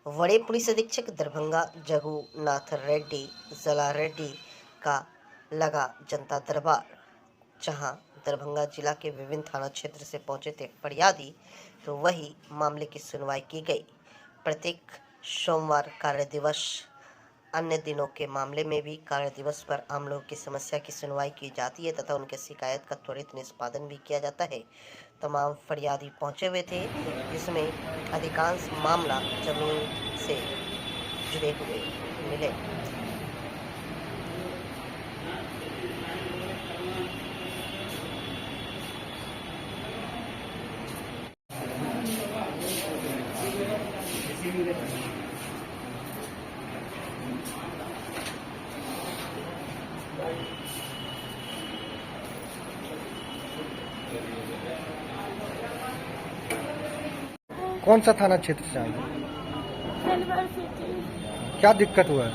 वड़े पुलिस अधीक्षक दरभंगा जगुनाथ रेड्डी जला रेड्डी का लगा जनता दरबार, जहां दरभंगा जिला के विभिन्न थाना क्षेत्र से पहुंचे थे फरियादी, तो वही मामले की सुनवाई की गई। प्रत्येक सोमवार कार्य दिवस, अन्य दिनों के मामले में भी कार्य दिवस पर आम लोगों की समस्या की सुनवाई की जाती है तथा उनके शिकायत का त्वरित निष्पादन भी किया जाता है। तमाम फरियादी पहुंचे हुए थे, जिसमें अधिकांश मामला जमीन से जुड़े हुए मिले। कौन सा थाना क्षेत्र से आए? क्या दिक्कत हुआ है?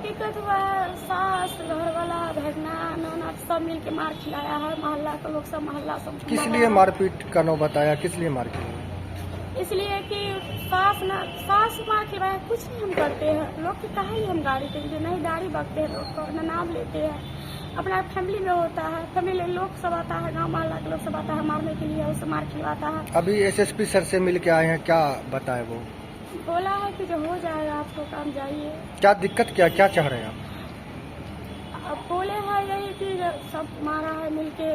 दिक्कत हुआ है, सास घर वाला भगना नौना सब मिल के मार खिलाया है। मोहल्ला के लोग सब मोहल्ला सब किस लिए मारपीट का नो बताया? किस लिए मार खिलाया? इसलिए कि सास मार खिलाया। कुछ नहीं हम करते हैं, लोग की कहा ही हम गाड़ी देंगे, नहीं गाड़ी बकते हैं, लोग को न नाम लेते हैं। अपना फैमिली में होता है, फैमिली लोग सब आता है, गाँव मोहल्ला के लोग सब आता है मारने के लिए, उसे मार खिलवाता है। अभी एसएसपी सर से मिल के आए हैं, क्या बताए वो? बोला है कि जो हो जाएगा आपको काम, जाइए। क्या दिक्कत, क्या चाह रहे हैं आप? अब बोले हैं यही कि सब मारा है मिलके,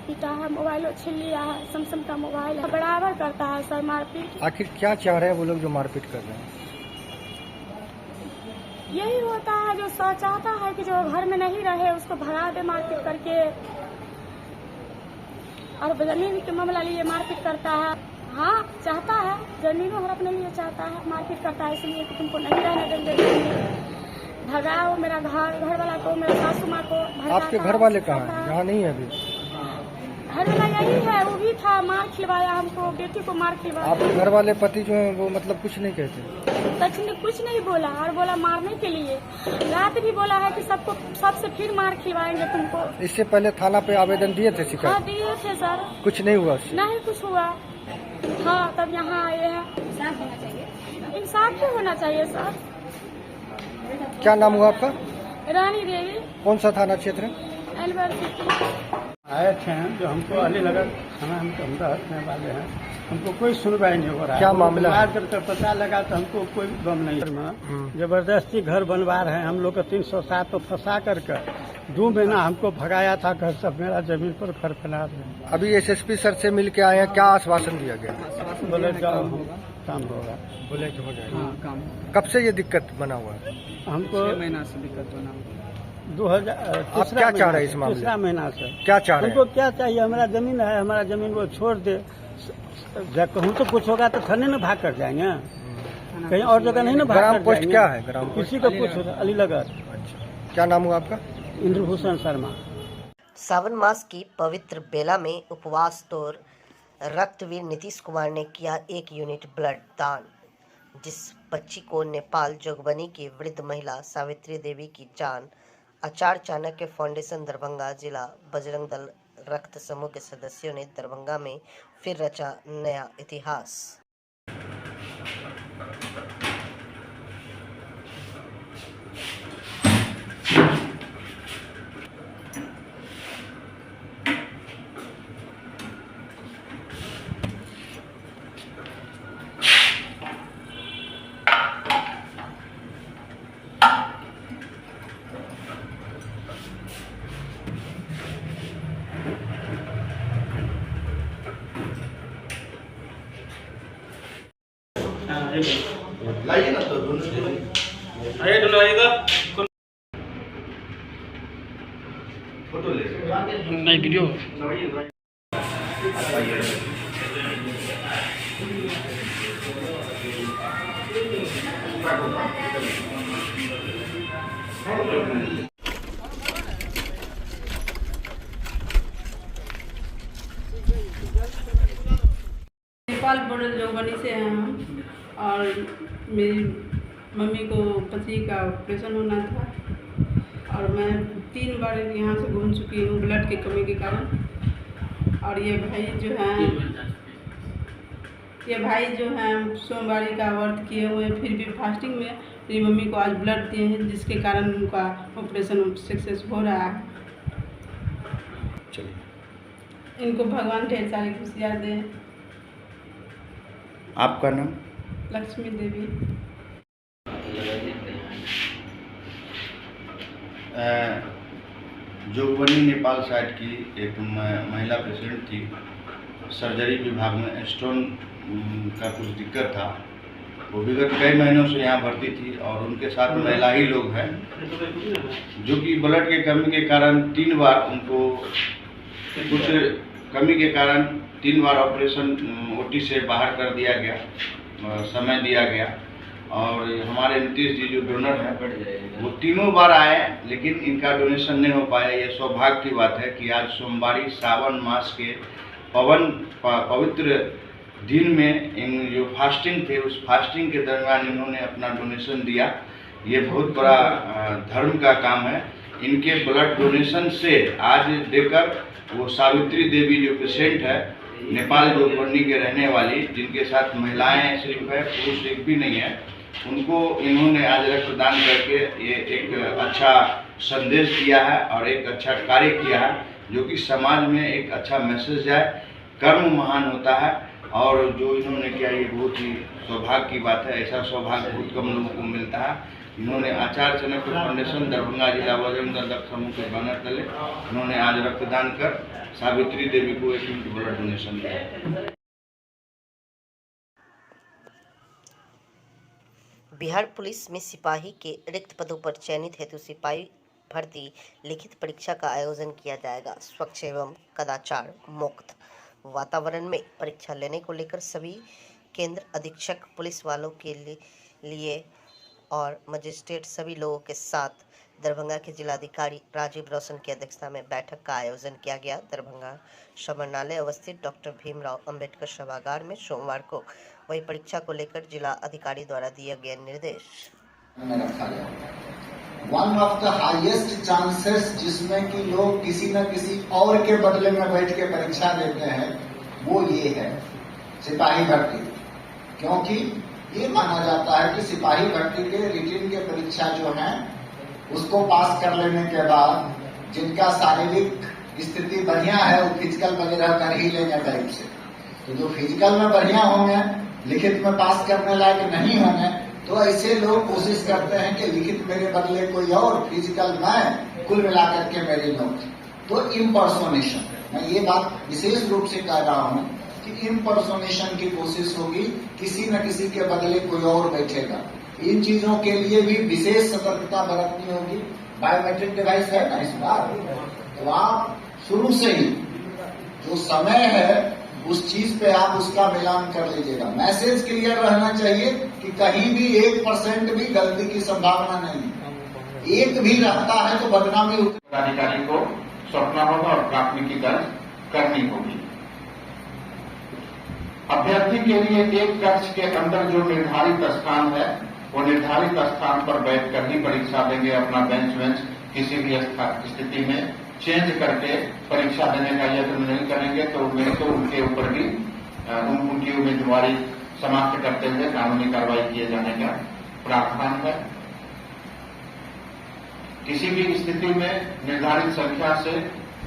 पीटा है, मोबाइल छीन लिया है, सैमसंग का मोबाइल है, बराबर करता है सर मारपीट। आखिर क्या चाह रहे हैं वो लोग जो मारपीट कर रहे हैं? यही होता है जो चाहता है कि जो घर में नहीं रहे उसको भगा दे मारपीट करके, और जमीन के मामला लिए मारपीट करता है। हाँ चाहता है, जमीनों घर अपने लिए चाहता है, मारपीट करता है इसलिए कि तुमको नहीं रहने देंगे, भगाओ मेरा घर वाला को, मेरा सासू माँ को। आपके घर वाले कहाँ हैं? यहाँ नहीं है अभी। घर वाला यही है, वो भी था, मार खिलवाया हमको, बेटी को मार खिलवाया। आपके घर वाले पति जो है वो मतलब कुछ नहीं कहते? कुछ नहीं बोला, और बोला मारने के लिए। रात भी बोला है कि सबसे फिर मार खिलवाएंगे तुमको। इससे पहले थाना पे आवेदन दिए थे शिकायत? हाँ दिए थे सर, कुछ नहीं हुआ? नहीं कुछ हुआ। हाँ तब यहाँ आए हैं। इंसाफ होना चाहिए, इंसाफ भी होना चाहिए सर। क्या नाम हुआ आपका? रानी देवी। कौन सा थाना क्षेत्र है? आए थे जो हमको अलीनगर थाना हमको रहने वाले हैं, हमको कोई सुनवाई नहीं हो रहा है। क्या मामला है? करके पता लगा तो हमको कोई गम नहीं। जबरदस्ती घर बनवा रहे हैं हम लोग का 307 तो फंसा करके 2 महीना हमको भगाया था घर से, मेरा जमीन पर घर बना रहे हैं। अभी एसएसपी सर से मिल के आए हैं, क्या आश्वासन दिया गया? बोले काम होगा, बोले कि हो जाएगा। हाँ काम। कब से ये दिक्कत बना हुआ है? हमको 6 महीना से दिक्कत बना हुआ। 2000 आप क्या चाह रहे हैं इस मामले? तीसरा महीना से क्या चाह रहे हैं? हमको क्या चाहिए? हमारा जमीन है, हमारा जमीन वो छोड़ दे। कहूँ तो कुछ होगा तो थाने में भाग कर जाएंगे, कहीं और जगह नहीं ना भाग कर ग्राम पोस्ट जाएंगे। क्या है? ग्राम पोस्ट किसी को पूछो, अलीनगर। अच्छा, क्या नाम हुआ आपका? इंद्रभूषण शर्मा। सावन मास की पवित्र बेला में उपवास तोड़ रक्तवीर नीतीश कुमार ने किया 1 यूनिट ब्लड दान, जिस बच्ची को नेपाल जोगबनी की वृद्ध महिला सावित्री देवी की जान आचार्य चाणक्य फाउंडेशन दरभंगा जिला बजरंग दल रक्त समूह के सदस्यों ने दरभंगा में फिर रचा नया इतिहास। लाइए ना तो दोनों फोटो ले नहीं वीडियो। नेपाल बॉर्डर जोगबनी से हैं हम, और मेरी मम्मी को पथरी का ऑपरेशन होना था, और मैं 3 बार यहाँ से घूम चुकी हूँ ब्लड की कमी के कारण। और ये भाई जो हैं ये भाई जो हैं सोमवारी का व्रत किए हुए हैं, फिर भी फास्टिंग में मेरी मम्मी को आज ब्लड दिए हैं, जिसके कारण उनका ऑपरेशन सक्सेस हो रहा है। चलिए, इनको भगवान ढेर सारी खुशियाँ दें। आपका नाम? लक्ष्मी देवी। जोगबनी नेपाल साइड की एक महिला पेशेंट थी। सर्जरी विभाग में स्टोन का कुछ दिक्कत था। वो विगत कई महीनों से यहाँ भर्ती थी और उनके साथ महिला ही लोग हैं, जो कि ब्लड के कमी के कारण 3 बार उनको कुछ कमी के कारण 3 बार ऑपरेशन ओटी से बाहर कर दिया गया, समय दिया गया। और हमारे नीतीश जी जो डोनर हैं वो तीनों बार आए, लेकिन इनका डोनेशन नहीं हो पाया। ये सौभाग्य की बात है कि आज सोमवारी सावन मास के पवित्र दिन में इन जो फास्टिंग थे, उस फास्टिंग के दरमियान इन्होंने अपना डोनेशन दिया। ये बहुत बड़ा धर्म का काम है। इनके ब्लड डोनेशन से आज देकर वो सावित्री देवी जो पेशेंट है, नेपाल जोगबनी के रहने वाली, जिनके साथ महिलाएं सिर्फ है, पुरुष एक भी नहीं है, उनको इन्होंने आज रक्तदान करके ये एक अच्छा संदेश दिया है और एक अच्छा कार्य किया है, जो कि समाज में एक अच्छा मैसेज है। कर्म महान होता है और जो इन्होंने किया ये बहुत ही सौभाग्य की बात है। ऐसा सौभाग्य बहुत कम लोगों को मिलता है। इन्होंने आचार्य चाणक्य फाउंडेशन दरभंगा जिला बजरंग दल समूह के बैनर तले इन्होंने आज रक्तदान कर सावित्री देवी को 1 यूनिट ब्लड डोनेशन दिया। बिहार पुलिस में सिपाही के रिक्त पदों पर चयनित हेतु सिपाही भर्ती लिखित परीक्षा का आयोजन किया जाएगा। स्वच्छ एवं कदाचार मुक्त वातावरण में परीक्षा लेने को लेकर सभी केंद्र अधीक्षक पुलिस वालों के लिए और मजिस्ट्रेट सभी लोगों के साथ दरभंगा के जिलाधिकारी राजीव रोशन की अध्यक्षता में बैठक का आयोजन किया गया। दरभंगा समरणालय अवस्थित डॉक्टर भीमराव अंबेडकर सभागार में सोमवार को वही परीक्षा को लेकर जिला अधिकारी द्वारा दिए गए निर्देश में रखा गया। One of the highest chances जिसमें कि लोग किसी न किसी और के बदले में बैठ के परीक्षा देते हैं, वो ये है सिपाही भर्ती। क्योंकि ये माना जाता है कि सिपाही भर्ती के रिटन के परीक्षा जो है उसको पास कर लेने के बाद जिनका शारीरिक स्थिति बढ़िया है वो फिजिकल वगैरह कर ही लेंगे टाइप से। तो जो फिजिकल में बढ़िया होंगे, लिखित में पास करने लायक नहीं होंगे, तो ऐसे लोग कोशिश करते हैं कि लिखित मेरे बदले कोई और, फिजिकल में कुल मिलाकर के मेरे लोग। तो इम्पर्सोनेशन, मैं ये बात विशेष रूप से कह रहा हूँ कि इम्पर्सोनेशन की कोशिश होगी, किसी न किसी के बदले कोई और बैठेगा। इन चीजों के लिए भी विशेष सतर्कता बरतनी होगी। बायोमेट्रिक डिवाइस है ना इस बार, तो आप शुरू से ही जो समय है उस चीज पे आप उसका मिलान कर लीजिएगा। मैसेज क्लियर रहना चाहिए कि कहीं भी 1% भी गलती की संभावना नहीं। एक भी रहता है तो बदनामी अधिकारी को सौंपना होगा और प्राथमिकी दर्ज करनी होगी। अभ्यर्थी के लिए एक कक्ष के अंदर जो निर्धारित स्थान है, वो निर्धारित स्थान पर बैठकर ही परीक्षा देंगे। अपना बेंच किसी भी स्थिति में चेंज करके परीक्षा देने का यत्न नहीं करेंगे तो उनके ऊपर भी उनकी उम्मीदवारी समाप्त करते हुए कानूनी कार्रवाई किए जाने का प्रावधान है। किसी भी स्थिति में निर्धारित संख्या से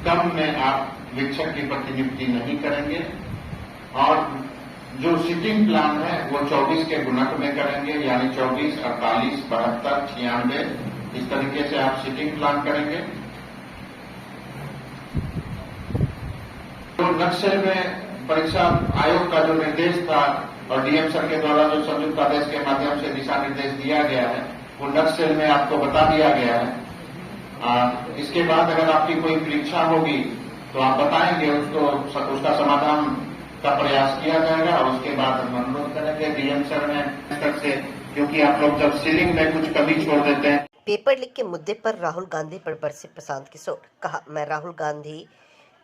कम में आप वीक्षक की प्रतिनियुक्ति नहीं करेंगे और जो सिटिंग प्लान है वो 24 के गुणक में करेंगे, यानी 24, 48, 72, 96 इस तरीके से आप सिटिंग प्लान करेंगे। तो नक्शे में परीक्षा आयोग का जो निर्देश था और डीएम सर के द्वारा जो संयुक्त आदेश के माध्यम से दिशा निर्देश दिया गया है, वो नक्शे में आपको बता दिया गया है। इसके बाद अगर आपकी कोई परीक्षा होगी तो आप बताएंगे, उसका समाधान का प्रयास किया जाएगा और उसके बाद हम अनुरोध करेंगे डीएम सर में से, क्योंकि आप लोग जब सीलिंग में कुछ कमी छोड़ देते हैं। पेपर लीक के मुद्दे पर राहुल गांधी पर बरसे प्रशांत किशोर। कहा, मैं राहुल गांधी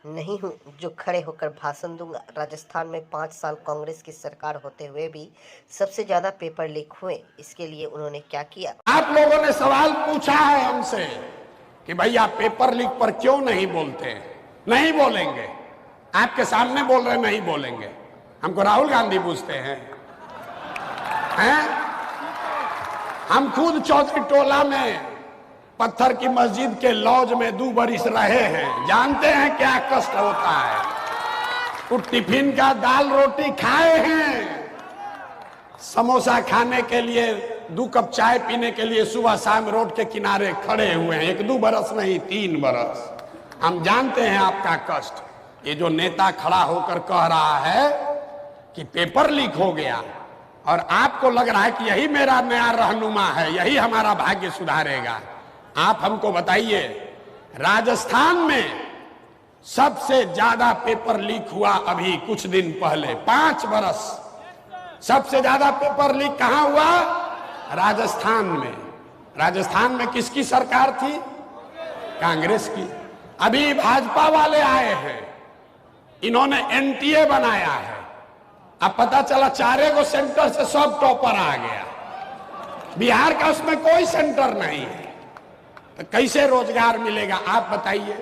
नहीं हूं जो खड़े होकर भाषण दूंगा। राजस्थान में 5 साल कांग्रेस की सरकार होते हुए भी सबसे ज्यादा पेपर लीक हुए, इसके लिए उन्होंने क्या किया? आप लोगों ने सवाल पूछा है हमसे कि भैया पेपर लीक पर क्यों नहीं बोलते? नहीं बोलेंगे, आपके सामने बोल रहे नहीं बोलेंगे। हमको राहुल गांधी पूछते हैं? हम खुद चौधरी टोला में पत्थर की मस्जिद के लॉज में 2 बरिस रहे हैं, जानते हैं क्या कष्ट होता है। तो टिफिन का दाल रोटी खाए हैं, समोसा खाने के लिए 2 कप चाय पीने के लिए सुबह शाम रोड के किनारे खड़े हुए हैं, 1-2 बरस नहीं 3 बरस। हम जानते हैं आपका कष्ट। ये जो नेता खड़ा होकर कह रहा है कि पेपर लीक हो गया और आपको लग रहा है कि यही मेरा नया रहनुमा है, यही हमारा भाग्य सुधारेगा, आप हमको बताइए, राजस्थान में सबसे ज्यादा पेपर लीक हुआ अभी कुछ दिन पहले, 5 बरस सबसे ज्यादा पेपर लीक कहां हुआ? राजस्थान में। राजस्थान में किसकी सरकार थी? कांग्रेस की। अभी भाजपा वाले आए हैं, इन्होंने एनटीए बनाया है। अब पता चला 4 सेंटर से सब टॉपर आ गया, बिहार का उसमें कोई सेंटर नहीं है, तो कैसे रोजगार मिलेगा आप बताइए।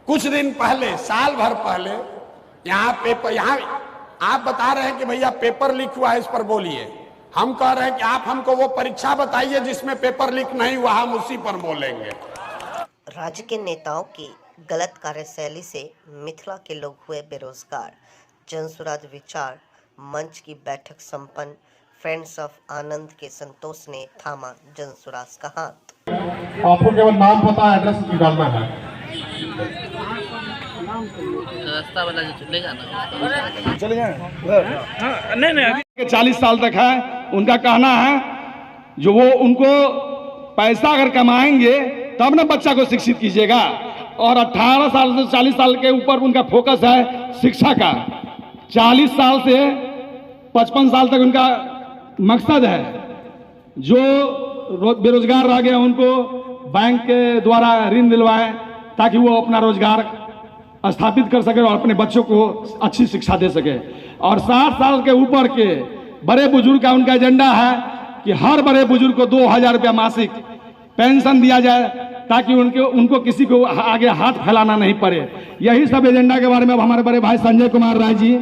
कुछ दिन पहले, साल भर पहले यहाँ आप बता रहे हैं कि भैया पेपर लीक हुआ है, इस पर बोलिए। हम कह रहे हैं कि आप हमको वो परीक्षा बताइए जिसमें पेपर लीक नहीं हुआ, हम उसी पर बोलेंगे। राज्य के नेताओं की गलत कार्यशैली से मिथिला के लोग हुए बेरोजगार। जनसुराज विचार मंच की बैठक संपन्न। फ्रेंड्स ऑफ आनंद के संतोष ने थामा जनसुराज का हाथ। आपको केवल नाम पता एड्रेस निकालना है। रास्ता वाला जो चलेगा ना, चले जाए। नहीं 40 साल तक है, उनका कहना है जो वो उनको पैसा अगर कमाएंगे तब ना बच्चा को शिक्षित कीजिएगा, और 18 साल से 40 साल के ऊपर उनका फोकस है शिक्षा का। 40 साल से 55 साल तक उनका मकसद है जो बेरोजगार रह गए उनको बैंक के द्वारा ऋण दिलवाएं ताकि वो अपना रोजगार स्थापित कर सके और अपने बच्चों को अच्छी शिक्षा दे सके। और 60 साल के ऊपर के बड़े बुजुर्ग का उनका एजेंडा है कि हर बड़े बुजुर्ग को 2000 रुपया मासिक पेंशन दिया जाए ताकि उनको किसी को आगे हाथ फैलाना नहीं पड़े। यही सब एजेंडा के बारे में अब हमारे बड़े भाई संजय कुमार राय जी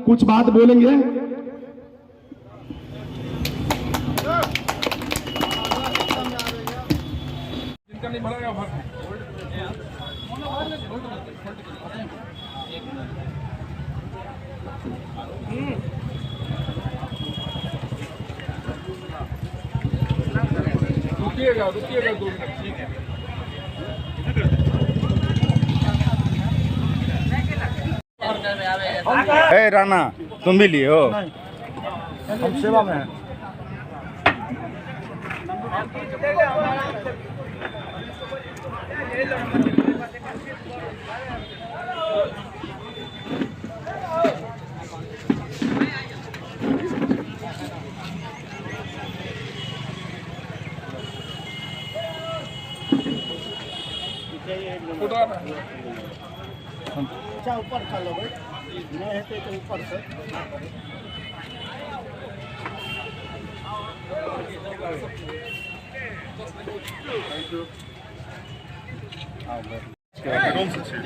कुछ बात बोलेंगे। रुकिएगा 2 मिनट, ठीक है। ए राणा, तुम भी लिए हो? हम सेवा में हैं। ऊपर खा लो भाई, नहीं है तो ऊपर से।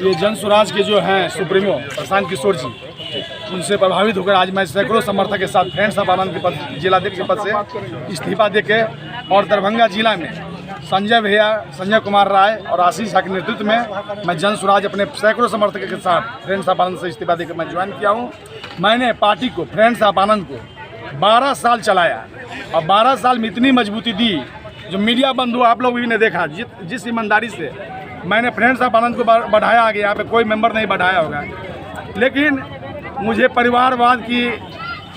ये जनसुराज के जो हैं सुप्रीमो प्रशांत किशोर जी, उनसे प्रभावित होकर आज मैं सैकड़ों समर्थक के साथ फ्रेंड्स ऑफ आनंद के पद, जिलाध्यक्ष के पद से इस्तीफा देके और दरभंगा जिला में संजय भैया, संजय कुमार राय और आशीष झा के नेतृत्व में मैं जनसुराज अपने सैकड़ों समर्थकों के साथ फ्रेंड्स ऑफ आनंद से इस्तीफा देकर मैं ज्वाइन किया हूँ। मैंने पार्टी को, फ्रेंड्स ऑफ आनंद को 12 साल चलाया और 12 साल में इतनी मजबूती दी जो मीडिया बंधु आप लोग भी ने देखा। जिस ईमानदारी से मैंने फ्रेंड्स ऑफ आनंद को बढ़ाया, आगे यहाँ पे कोई मेंबर नहीं बढ़ाया होगा, लेकिन मुझे परिवारवाद की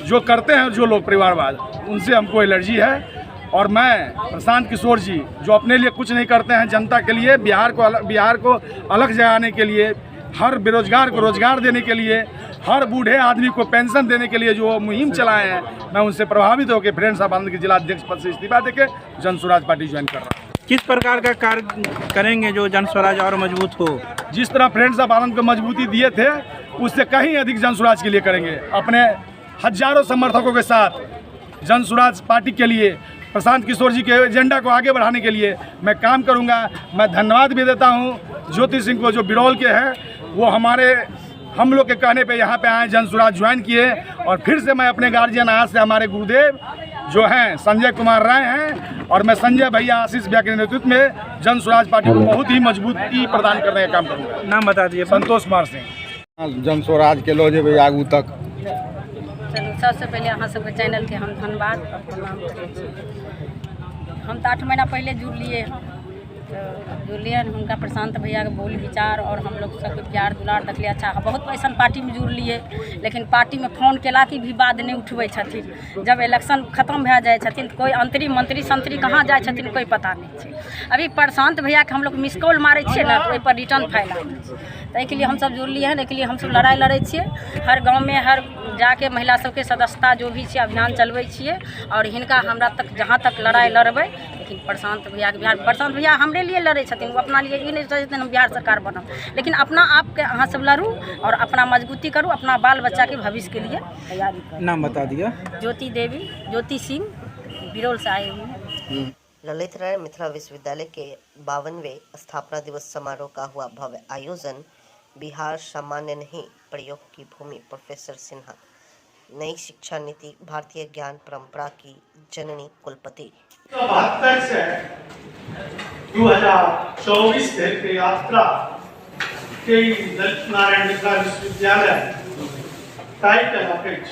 जो करते हैं जो लोग परिवारवाद, उनसे हमको एलर्जी है। और मैं प्रशांत किशोर जी जो अपने लिए कुछ नहीं करते हैं, जनता के लिए, बिहार को अलग जगाने के लिए, हर बेरोजगार को रोजगार देने के लिए, हर बूढ़े आदमी को पेंशन देने के लिए जो मुहिम चलाए हैं, मैं उनसे प्रभावित होकर फ्रेंड्स ऑफ आनंद के जिलाध्यक्ष पद से इस्तीफा देके जनसुराज पार्टी ज्वाइन कर रहा हूँ। किस प्रकार का कार्य करेंगे जो जनसुराज और मजबूत हो? जिस तरह फ्रेंड्स ऑफ आनंद को मजबूती दिए थे उससे कहीं अधिक जनसुराज के लिए करेंगे। अपने हजारों समर्थकों के साथ जनसुराज पार्टी के लिए, प्रशांत किशोर जी के एजेंडा को आगे बढ़ाने के लिए मैं काम करूंगा। मैं धन्यवाद भी देता हूं ज्योति सिंह को जो बिरौल के हैं, वो हमारे हम लोग के कहने पे यहाँ पे आए, जन स्वराज ज्वाइन किए और फिर से मैं अपने गार्जियन आज से हमारे गुरुदेव जो हैं संजय कुमार राय हैं और मैं संजय भैया आशीष भैया के नेतृत्व में जन स्वराज पार्टी को बहुत ही मजबूती प्रदान करने का काम करूँगा। नाम बता दिए। संतोष कुमार सिंह। जन स्वराज के लो जेबै आगू तक। चलू सबसे पहले अहाँ सबके चैनल के हम धन्यवाद और प्रणाम करै छी। हम तो 8 महीना पहले जुड़लिए उनका प्रशांत भैया के बोल विचार और हम लोग सबके प्यार दुलार देखलिए। अच्छा बहुत ऐसा पार्टी में जुड़लिए, लेकिन पार्टी में फोन केला की भी बात नहीं उठबै छथिन। जब इलेक्शन खत्म भए जाए छथिन तो कोई अंतरी मंत्री संतरी कहाँ जाए छथिन कोई पता नहीं है। अभी प्रशांत भैया के हम लोग मिस कॉल मारे छियै ना, ओहि पर रिटर्न फाइल आबै छै। ताहि लिए हम सब जुड़लिए हैं। एहि लिए हम सब लड़ाई लड़ै छियै, हर गाँव में हर जाके महिला सबके सदस्यता जो भी छै अभियान चलबै छियै और हिनका हमरा तक जहाँ तक लड़ाई लड़बै। लेकिन प्रशांत भैया के बिहार प्रशांत भैया हमरे लिए लड़े छथिन, वो अपना लिए नहीं सोचते छथिन हम बिहार सरकार बनब। लेकिन अपना आप के अहाँ सब लड़ू और अपना मजबूती करूँ, अपना बाल बच्चा के भविष्य के लिए तैयारी करूँ। नाम बता दिया। ज्योति देवी, ज्योति सिंह, बिरौल से आए हुए। ललित राय मिथिला विश्वविद्यालय के 52वें स्थापना दिवस समारोह का हुआ भव्य आयोजन। बिहार सामान्य नहीं प्रयोग की भूमि प्रोफेसर सिन्हा, नई शिक्षा नीति भारतीय ज्ञान परंपरा की जननी कुलपति। 72 से 2024 तक की यात्रा के ललित नारायण मिथिला विश्वविद्यालय टाइटल अपेक्ष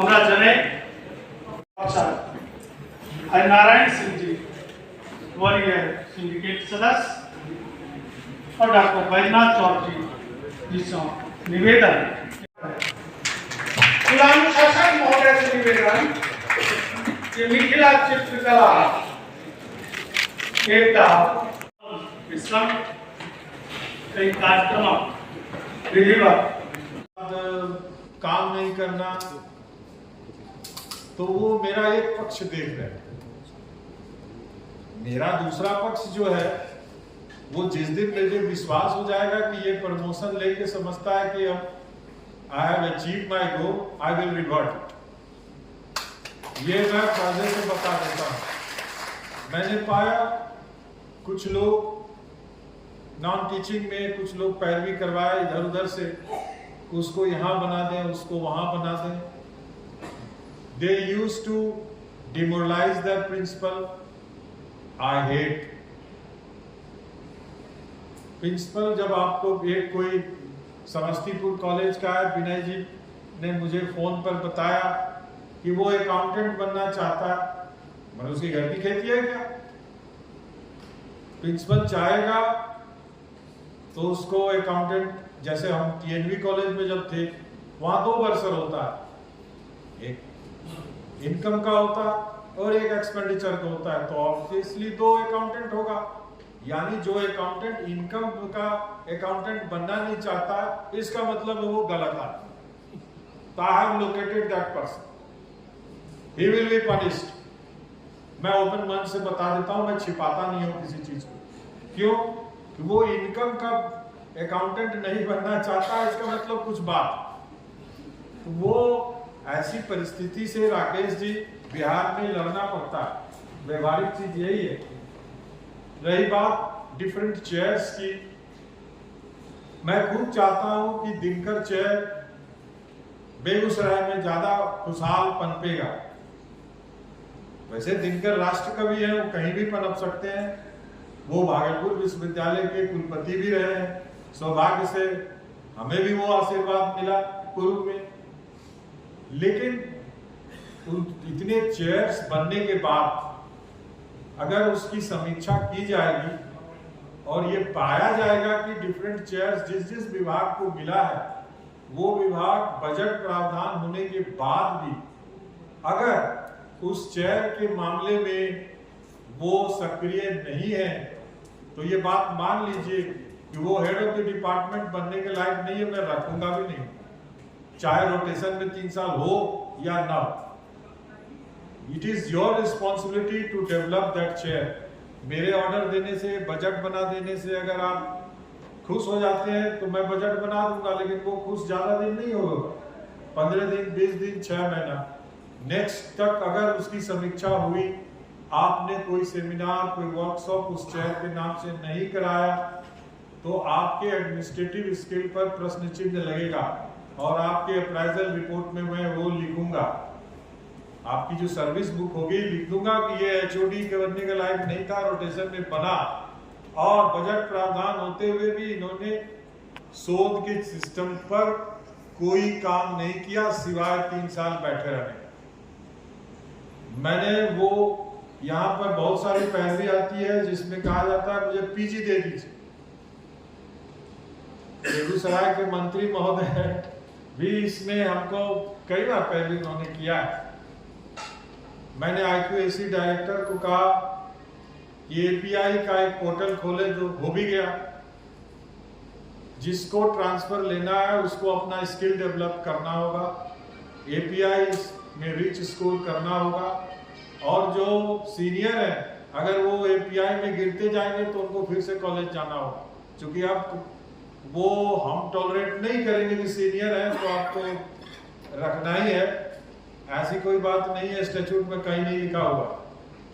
हमारा जने हरिनारायण सिंह जी वरीय सिंडिकेट सदस्य और डॉक्टर बैजनाथ चौधरी जी से निवेदन शासन महोदय से निवेदन कि मिथिला चित्रकला एकता विश्राम कई कार्यक्रम विधिवत काम नहीं करना, तो वो मेरा एक पक्ष देख रहे हैं। मेरा दूसरा पक्ष जो है वो जिस दिन मुझे विश्वास हो जाएगा कि ये प्रमोशन लेके समझता है कि अब I have achieve my goal, I will revert. ये मैं पहले से बता देता हूं। मैंने पाया कुछ लोग नॉन टीचिंग में कुछ लोग पैरवी करवाए इधर उधर से, उसको यहाँ बना दें उसको वहां बना दें। They used to demoralize their principal. I hate. Principal जब आपको एक कोई समस्तीपुर कॉलेज का है, विनय जी ने मुझे फोन पर बताया कि वो अकाउंटेंट बनना चाहता है, मैंने उसकी घर की खेती है क्या? प्रिंसिपल चाहेगा तो उसको अकाउंटेंट, जैसे हम टीएनवी कॉलेज में जब थे वहां 2 वर्षर होता है, एक इनकम का होता और एक एक्सपेंडिचर का होता है, तो ऑब्वियसली 2 अकाउंटेंट होगा। यानी जो अकाउंटेंट इनकम का अकाउंटेंट बनना नहीं चाहता, इसका मतलब वो गलत आदमी। तो I have located that person, he will be punished. मैं ओपन मन से बता देता हूं, मैं छिपाता नहीं हूं किसी चीज को। क्यों? कि वो इनकम का अकाउंटेंट नहीं बनना चाहता, इसका मतलब कुछ बात। वो ऐसी परिस्थिति से राकेश जी बिहार में लड़ना पड़ता है, व्यवहारिक चीज यही है। रही बात डिफरेंट चेयर्स की, मैं खुद चाहता हूं कि दिनकर चेयर बेगूसराय में ज्यादा खुशहाल पनपेगा। वैसे दिनकर राष्ट्र कवि है, वो कहीं भी पनप सकते हैं। वो भागलपुर विश्वविद्यालय के कुलपति भी रहे हैं, सौभाग्य से हमें भी वो आशीर्वाद मिला पूर्व में। लेकिन इतने चेयर्स बनने के बाद अगर उसकी समीक्षा की जाएगी और ये पाया जाएगा कि डिफरेंट चेयर्स जिस जिस विभाग को मिला है, वो विभाग बजट प्रावधान होने के बाद भी अगर उस चेयर के मामले में वो सक्रिय नहीं है, तो ये बात मान लीजिए कि वो हेड ऑफ द डिपार्टमेंट बनने के लायक नहीं है, मैं रखूंगा भी नहीं, चाहे रोटेशन में 3 साल हो या ना हो। It is your responsibility to develop that chair. मेरे ऑर्डर देने से, बजट बना देने से अगर आप खुश हो जाते हैं तो मैं बजट बना दूंगा, लेकिन वो खुश ज्यादा दिन नहीं होगा, 15 दिन, 20 दिन, 6 महीना। नेक्स्ट तक अगर उसकी समीक्षा हुई, आपने कोई सेमिनार, कोई वर्कशॉप उस चेयर के नाम से नहीं कराया, तो आपके एडमिनिस्ट्रेटिव स्किल पर प्रश्न चिन्ह लगेगा और आपके अप्राइजल रिपोर्ट में मैं वो लिखूंगा, आपकी जो सर्विस बुक होगी लिख दूंगा कि ये एचओडी के बनने के लायक नहीं था, रोटेशन में बना, और बजट प्रावधान होते हुए भी इन्होंने शोध के सिस्टम पर कोई काम नहीं किया सिवाय 3 साल बैठे रहने। मैंने वो यहाँ पर बहुत सारी पैरवी आती है जिसमें कहा जाता है मुझे पीजी दे दीजिए। बेगूसराय के मंत्री महोदय भी इसमें हमको कई बार पैरवी उन्होंने किया है। मैंने IQAC डायरेक्टर को कहा कि API का एक पोर्टल खोले, जो हो भी गया। जिसको ट्रांसफर लेना है उसको अपना स्किल डेवलप करना होगा, API में रिच स्कोर करना होगा, और जो सीनियर है अगर वो API में गिरते जाएंगे तो उनको फिर से कॉलेज जाना होगा, क्योंकि अब वो हम टॉलरेट नहीं करेंगे कि सीनियर है तो आपको रखना ही है। ऐसी कोई बात नहीं है, स्टैट्यूट में कहीं नहीं लिखा हुआ,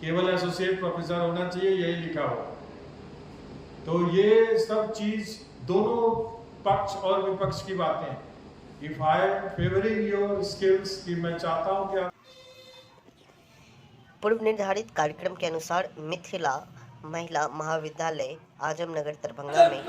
केवल एसोसिएट प्रोफेसर होना चाहिए, यही लिखा हुआ। तो ये सब चीज दोनों पक्ष और विपक्ष की बातें। If I am favouring your skills, कि मैं चाहता हूं कि पूर्व निर्धारित कार्यक्रम के अनुसार मिथिला महिला महाविद्यालय आजमनगर दरभंगा में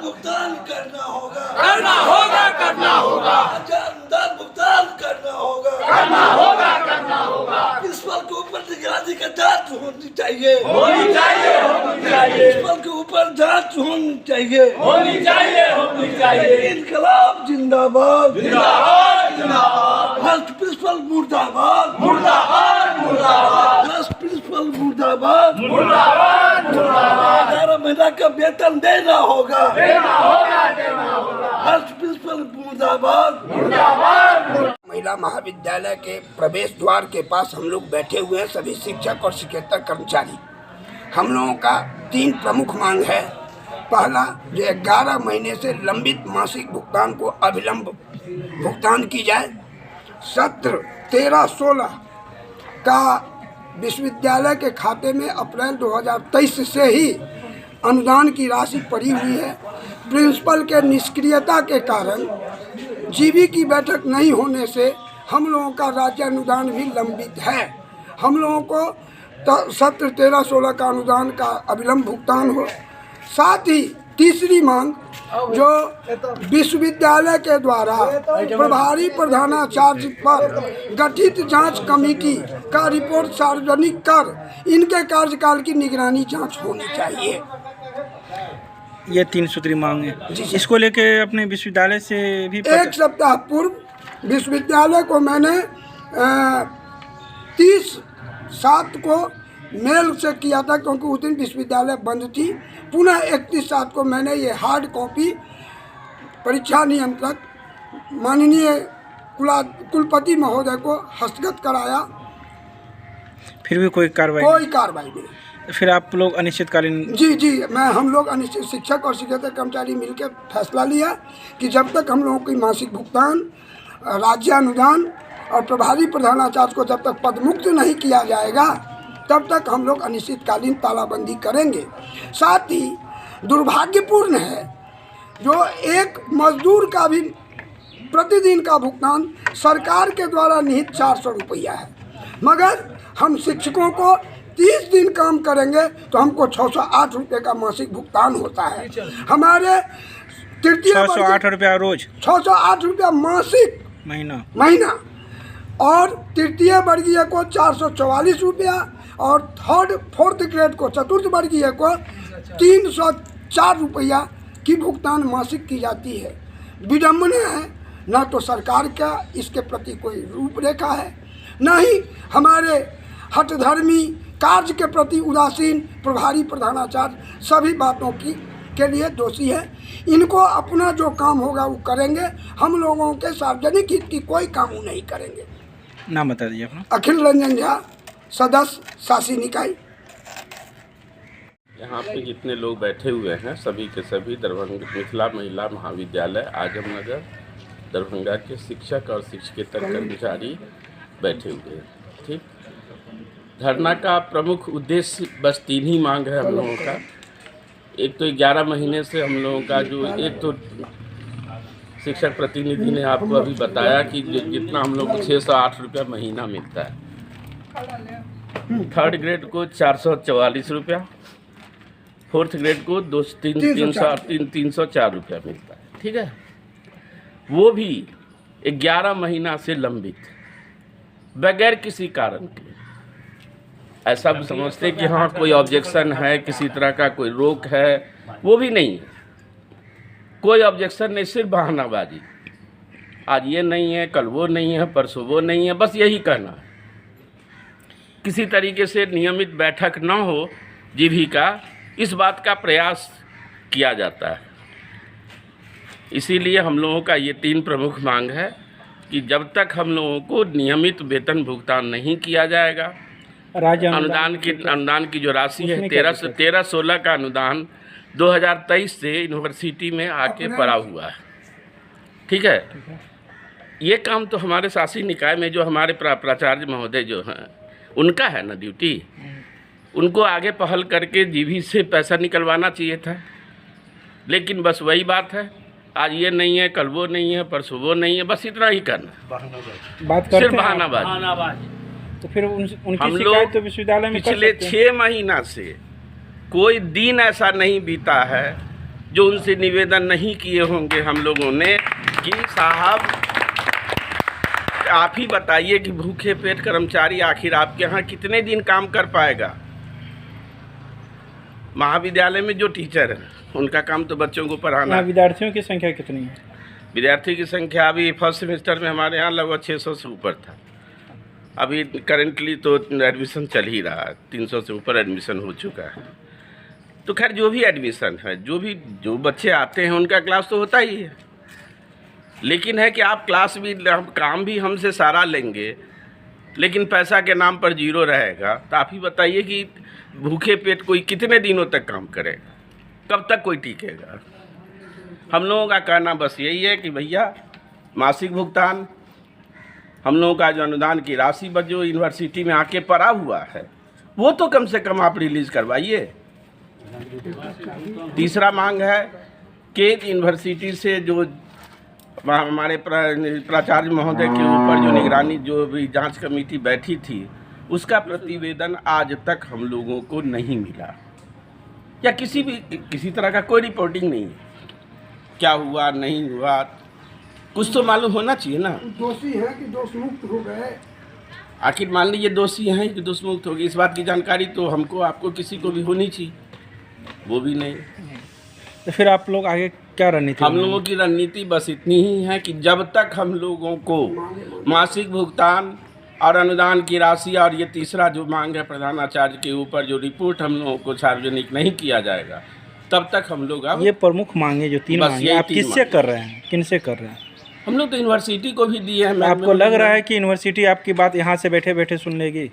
भुगतान करना होगा, करना होगा, करना होगा, अनुदान भुगतान करना होगा, करना होगा, करना होगा। प्रिंसिपल के ऊपर निगरानी का जांच होनी चाहिए, होनी चाहिए, होनी चाहिए। प्रिंसिपल के ऊपर जांच होनी चाहिए, होनी चाहिए, होनी चाहिए। इनकलाब जिंदाबाद, जिंदाबाद, जिंदाबाद। फर्स्ट प्रिंसिपल मुर्दाबाद, मुर्दाबाद, मुर्दाबाद। फर्स्ट प्रिंसिपल मुर्दाबाद, मुर्दाबाद, मुर्दाबाद। 11 महीना का वेतन देना होगा, देना होगा, देना होगा। फर्स्ट प्रिंसिपल मुर्दाबाद, मुर्दाबाद। महिला महाविद्यालय के प्रवेश द्वार के पास हम लोग बैठे हुए हैं, सभी शिक्षक और शिक्षकेतर कर्मचारी। हम लोगों का 3 प्रमुख मांग है। पहला, जो 11 महीने से लंबित मासिक भुगतान को अविलंब भुगतान की जाए। सत्र 13-16 का विश्वविद्यालय के खाते में अप्रैल 2023 से ही अनुदान की राशि पड़ी हुई है। प्रिंसिपल के निष्क्रियता के कारण जीबी की बैठक नहीं होने से हम लोगों का राज्य अनुदान भी लंबित है। हम लोगों को सत्र 13-16 का अनुदान का अविलंब भुगतान हो। साथ ही तीसरी मांग, जो विश्वविद्यालय के द्वारा प्रभारी प्रधानाचार्य पर गठित जांच कमेटी का रिपोर्ट सार्वजनिक कर इनके कार्यकाल की निगरानी जांच होनी चाहिए। ये 3 सूत्री मांग है। इसको लेके अपने विश्वविद्यालय से भी 1 सप्ताह पूर्व विश्वविद्यालय को मैंने 30/7 को मेल से किया था, क्योंकि उस दिन विश्वविद्यालय बंद थी। पुनः 31/7 को मैंने ये हार्ड कॉपी परीक्षा नियंत्रक माननीय कुलपति महोदय को हस्तगत कराया। फिर भी कोई कार्रवाई नहीं। फिर आप लोग अनिश्चितकालीन? जी, हम लोग अनिश्चित शिक्षक और शिक्षकेतर कर्मचारी मिलकर फैसला लिया कि जब तक हम लोगों की मासिक भुगतान, राज्य अनुदान और प्रभारी प्रधानाचार्य को जब तक पदमुक्त नहीं किया जाएगा तब तक हम लोग अनिश्चितकालीन तालाबंदी करेंगे। साथ ही दुर्भाग्यपूर्ण है जो एक मजदूर का भी प्रतिदिन का भुगतान सरकार के द्वारा निहित 400 रुपया है, मगर हम शिक्षकों को 30 दिन काम करेंगे तो हमको 608 रुपये का मासिक भुगतान होता है। हमारे तृतीय 608 रुपया रोज, 608 रुपया मासिक महीना, और तृतीय वर्गीय को 444 रुपया और 4th ग्रेड को, चतुर्थ वर्गीय को 304 रुपया की भुगतान मासिक की जाती है। विडम्बना है, न तो सरकार का इसके प्रति कोई रूपरेखा है, न ही हमारे हठधर्मी कार्य के प्रति उदासीन प्रभारी प्रधानाचार्य सभी बातों के लिए दोषी है। इनको अपना जो काम होगा वो करेंगे, हम लोगों के सार्वजनिक हित की कोई काम नहीं करेंगे। नाम बता दीजिए अपना। अखिल रंजन झा, सदस्य शासी निकाय। यहाँ पे जितने लोग बैठे हुए हैं सभी के सभी दरभंगा मिथिला महिला महाविद्यालय आजमनगर दरभंगा के शिक्षक और शिक्षकेतर कर्मचारी बैठे हुए हैं। ठीक, धरना का प्रमुख उद्देश्य बस 3 ही मांग है हम लोगों का। एक तो 11 महीने से हम लोगों का जो एक तो शिक्षक प्रतिनिधि ने आपको अभी बताया कि जितना हम लोग को 608 रुपया महीना मिलता है, 3rd ग्रेड को 444 रुपया, 4th ग्रेड को 304 रुपया मिलता है। ठीक है, वो भी 11 महीना से लंबित, बगैर किसी कारण के। ऐसा भी समझते कि हाँ कोई ऑब्जेक्शन है, किसी तरह का कोई रोक है, वो भी नहीं है। कोई ऑब्जेक्शन नहीं, सिर्फ बहानाबाजी। आज ये नहीं है, कल वो नहीं है, परसों वो नहीं है, बस यही कहना है। किसी तरीके से नियमित बैठक ना हो जीविका, इस बात का प्रयास किया जाता है। इसीलिए हम लोगों का ये 3 प्रमुख मांग है कि जब तक हम लोगों को नियमित वेतन भुगतान नहीं किया जाएगा, अनुदान की जो राशि है 13-16 का अनुदान 2023 से यूनिवर्सिटी में आके पड़ा हुआ है। ठीक है, ये काम तो हमारे शासी निकाय में जो हमारे प्राचार्य महोदय जो हैं उनका है ना ड्यूटी, उनको आगे पहल करके जीवी से पैसा निकलवाना चाहिए था। लेकिन बस वही बात है, आज ये नहीं है, कल वो नहीं है, परसों वो नहीं है, बस इतना ही करना, बात करते सिर्फ बहानाबाजी। तो फिर उनकी हम शिकायत लोग तो विश्वविद्यालय में पिछले 6 महीना से कोई दिन ऐसा नहीं बीता है जो उनसे निवेदन नहीं किए होंगे हम लोगों ने कि साहब आप ही बताइए कि भूखे पेट कर्मचारी आखिर आपके यहाँ कितने दिन काम कर पाएगा। महाविद्यालय में जो टीचर हैं उनका काम तो बच्चों को पढ़ाना। विद्यार्थियों की संख्या कितनी है? विद्यार्थी की संख्या अभी 1st सेमेस्टर में हमारे यहाँ लगभग 600 से ऊपर था। अभी करेंटली तो एडमिशन चल ही रहा है, 300 से ऊपर एडमिशन हो चुका है। तो खैर जो भी एडमिशन है, जो बच्चे आते हैं उनका क्लास तो होता ही है। लेकिन है कि आप क्लास भी काम भी हमसे सारा लेंगे, लेकिन पैसा के नाम पर 0 रहेगा। तो आप ही बताइए कि भूखे पेट कोई कितने दिनों तक काम करेगा, कब तक कोई टिकेगा। हम लोगों का कहना बस यही है कि भैया मासिक भुगतान, हम लोगों का जो अनुदान की राशि जो यूनिवर्सिटी में आके पड़ा हुआ है वो तो कम से कम आप रिलीज करवाइए। तीसरा मांग है कि यूनिवर्सिटी से जो हमारे प्राचार्य महोदय के ऊपर जो निगरानी जो भी जांच कमेटी बैठी थी उसका प्रतिवेदन आज तक हम लोगों को नहीं मिला, या किसी तरह का कोई रिपोर्टिंग नहीं है। क्या हुआ नहीं हुआ कुछ तो मालूम होना चाहिए ना। दोषी हैं कि दोष मुक्त हो गए, आखिर मान लीजिए दोषी हैं कि दोष मुक्त हो गए, इस बात की जानकारी तो हमको आपको किसी को भी होनी चाहिए, वो भी नहीं। तो फिर आप लोग आगे क्या रणनीति? हम लोगों की रणनीति बस इतनी ही है कि जब तक हम लोगों को मासिक भुगतान और अनुदान की राशि और ये तीसरा जो मांग है प्रधानाचार्य के ऊपर जो रिपोर्ट हम लोगों को सार्वजनिक नहीं किया जाएगा, तब तक हम लोग ये प्रमुख मांगे जो 3 मांगे आप किससे कर रहे हैं, किनसे कर रहे हैं? हम लोग तो यूनिवर्सिटी को भी दिए हैं। आपको लग रहा है कि यूनिवर्सिटी आपकी बात यहाँ से बैठे बैठे सुन लेगी?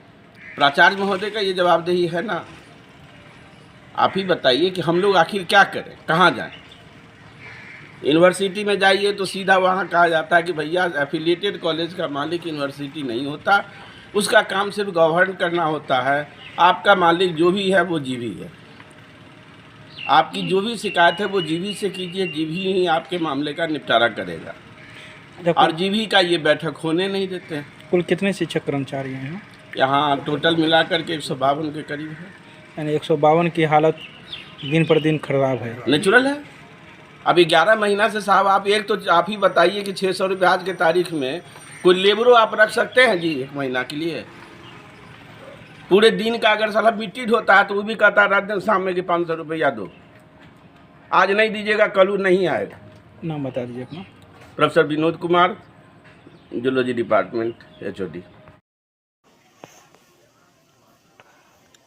प्राचार्य महोदय का ये जवाबदेही है ना। आप ही बताइए कि हम लोग आखिर क्या करें, कहाँ जाएं? यूनिवर्सिटी में जाइए तो सीधा वहाँ कहा जाता है कि भैया एफिलिएटेड कॉलेज का मालिक यूनिवर्सिटी नहीं होता, उसका काम सिर्फ गवर्न करना होता है। आपका मालिक जो भी है वो जीवी है, आपकी जो भी शिकायत है वो जीवी से कीजिए, जीवी ही आपके मामले का निपटारा करेगा। और जीवी का ये बैठक होने नहीं देते हैं। कुल कितने शिक्षक कर्मचारी हैं यहाँ? टोटल मिलाकर के 152 के करीब है। यानी 152 की हालत दिन पर दिन खराब है। नेचुरल है। अभी 11 महीना से साहब आप एक तो आप ही बताइए कि 600 रुपये आज के तारीख में कोई लेबरों आप रख सकते हैं जी 1 महीना के लिए? पूरे दिन का अगर साला मीटिंग होता है तो वो भी कहता है रात दिन शाम में कि 500 रुपया दो, आज नहीं दीजिएगा कल नहीं आएगा। नाम बता दीजिए अपना। Professor Vinod Kumar, zoology department, HOD।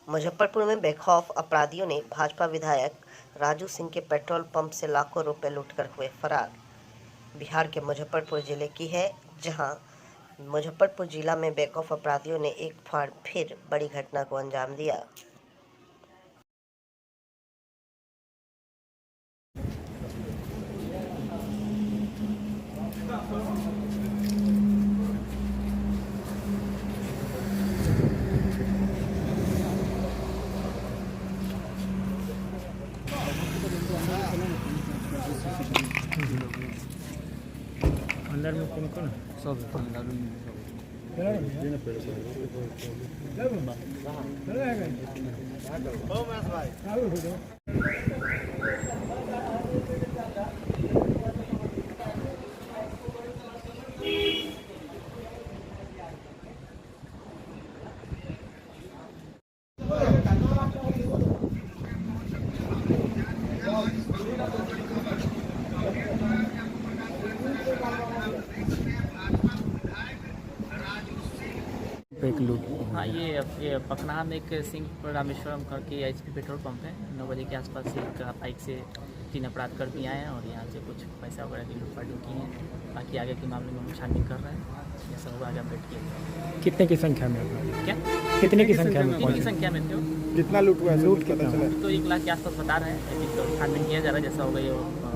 Muzaffarpur में बेखौफ अपराधियों ने भाजपा विधायक राजू सिंह के पेट्रोल पंप से लाखों रुपए लूटकर हुए फरार। बिहार के मुजफ्फरपुर जिले की है, जहां मुजफ्फरपुर जिला में बेखौफ अपराधियों ने एक बार फिर बड़ी घटना को अंजाम दिया। अंदर में कौन कौन सब एक लूट। हाँ, ये पखनाहा में एक सिंह रामेश्वरम करके एचपी पेट्रोल पंप है। 9 बजे के आसपास एक बाइक से 3 अपराधकर्मी आए हैं और यहाँ से कुछ पैसा वगैरह की लूटपाटी की है। बाकी आगे के मामले में हम छानबीन कर रहे हैं। ये सब हुआ आगे अपडेट किया। कितने की संख्या में? क्या कितने की संख्या में? 3 की संख्या में थे। कितना लूट हुआ? लूट कितना? तो 1 लाख के आसपास बता रहे हैं, लेकिन तो छानबीन किया जा रहा है। जैसा होगा ये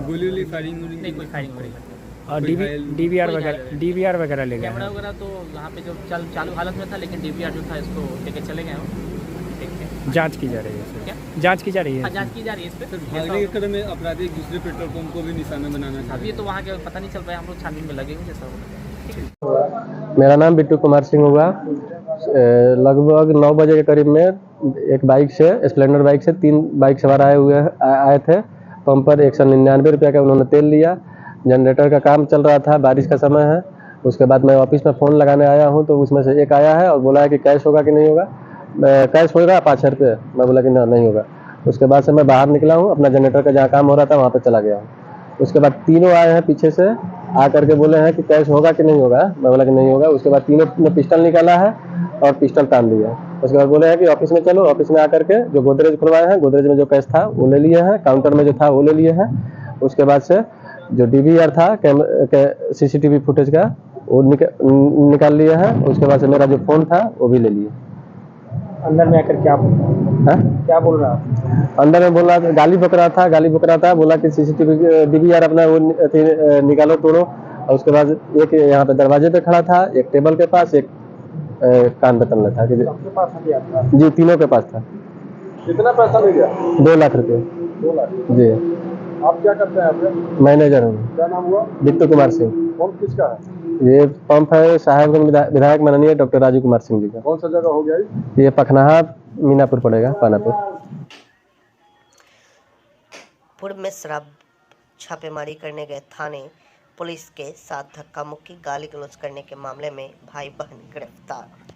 गोली फायरिंग नहीं, कोई फायरिंग वगैरह और डीवीआर वगैरह ले गए। कैमरा वगैरह तो यहाँ पे जो चालू हालत में था, लेकिन डीवीआर जो था इसको लेके चले गए हो। जांच की जा रही है। क्या जांच की जा रही है? हाँ, जांच की जा रही है इस पे। भागने के क्रम में अपराधी दूसरे पेट्रोल पंप को भी निशाना बनाना चाहते हैं। अभी तो वहाँ के पता नहीं चल पाया, हम लोग छानबीन में लगे हुए जैसा होगा। मेरा नाम बिट्टू कुमार सिंह हुआ। लगभग 9 बजे के करीब में एक बाइक से, स्प्लेंडर बाइक से 3 बाइक सवार आए थे। पंप पर 199 रुपये का उन्होंने तेल लिया। जनरेटर का काम चल रहा था, बारिश का समय है। उसके बाद मैं ऑफिस में फ़ोन लगाने आया हूं तो उसमें से एक आया है और बोला है कि कैश होगा कि नहीं होगा। कैश होगा 5,000 रुपये। मैं बोला कि नहीं होगा। उसके बाद से मैं बाहर निकला हूं, अपना जनरेटर का जहां काम हो रहा था वहां पर चला गया हूं। उसके बाद तीनों आए हैं पीछे से, आ करके बोले हैं कि कैश होगा कि नहीं होगा। मैं बोला कि नहीं होगा। उसके बाद तीनों ने पिस्टल निकाला है और पिस्टल तान दिया। उसके बाद बोले हैं कि ऑफिस में चलो। ऑफिस में आकर के जो गोदरेज खुलवाए हैं, गोदरेज में जो कैश था वो ले लिए हैं, काउंटर में जो था वो ले लिए हैं। उसके बाद से जो डीवीआर था सीसीटीवी फुटेज का वो निकाल लिया है। उसके बाद से मेरा जो फ़ोन था वो भी ले लिए। अंदर में आकर क्या बोल रहा था? अंदर में बोल रहा था, गाली बक रहा था। बोला कि सीसीटीवी डीवीआर अपना वो निकालो, तोड़ो। और उसके बाद एक यहाँ पे दरवाजे पे खड़ा था, एक टेबल के पास, एक कान पे तलना था। जी, तीनों के पास था। कितना पैसा ले गया? 2 लाख रुपये। 2 लाख जी। आप क्या करते हैं? आप मैनेजर हूँ। क्या नाम हुआ? बिट्टू कुमार सिंह। पंप किसका है? ये पंप है साहेबगंज विधायक माननीय डॉक्टर राजू कुमार सिंह जी का। कौन सा जगह हो गया? ये पखनाहा मीनापुर पड़ेगा, पानापुर। पूर्व में शराब छापेमारी करने गए थाने पुलिस के साथ धक्का मुक्की, गाली गलौज करने के मामले में भाई बहन गिरफ्तार।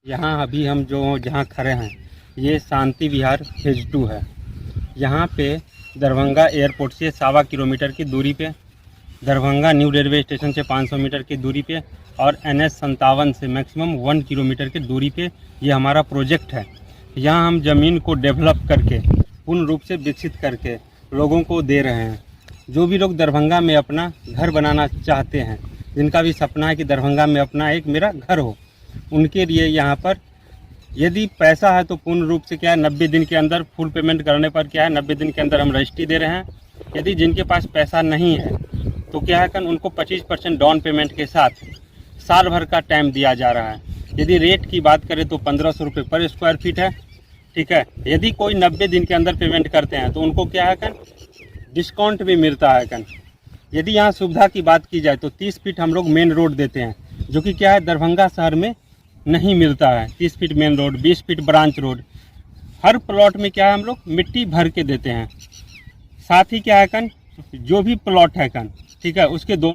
यहाँ अभी हम जहाँ खड़े हैं ये शांति विहार फेज 2 है। यहाँ पे दरभंगा एयरपोर्ट से 1.25 किलोमीटर की दूरी पे, दरभंगा न्यू रेलवे स्टेशन से 500 मीटर की दूरी पे और NH57 से मैक्सिमम 1 किलोमीटर की दूरी पे ये हमारा प्रोजेक्ट है। यहाँ हम ज़मीन को डेवलप करके पूर्ण रूप से विकसित करके लोगों को दे रहे हैं। जो भी लोग दरभंगा में अपना घर बनाना चाहते हैं, जिनका भी सपना है कि दरभंगा में अपना एक मेरा घर हो, उनके लिए यहाँ पर यदि पैसा है तो पूर्ण रूप से क्या है 90 दिन के अंदर फुल पेमेंट करने पर क्या है 90 दिन के अंदर हम रजिस्ट्री दे रहे हैं। यदि जिनके पास पैसा नहीं है तो क्या है कि उनको 25% डाउन पेमेंट के साथ साल भर का टाइम दिया जा रहा है। यदि रेट की बात करें तो 1500 रुपये पर स्क्वायर फीट है, ठीक है। यदि कोई 90 दिन के अंदर पेमेंट करते हैं तो उनको क्या है डिस्काउंट भी मिलता है। यदि यहाँ सुविधा की बात की जाए तो 30 फीट हम लोग मेन रोड देते हैं, जो कि क्या है दरभंगा शहर में नहीं मिलता है। 30 feet main road, 20 feet branch road, हर प्लॉट में क्या है हम लोग मिट्टी भर के देते हैं। साथ ही क्या है जो भी प्लॉट है ठीक है उसके दो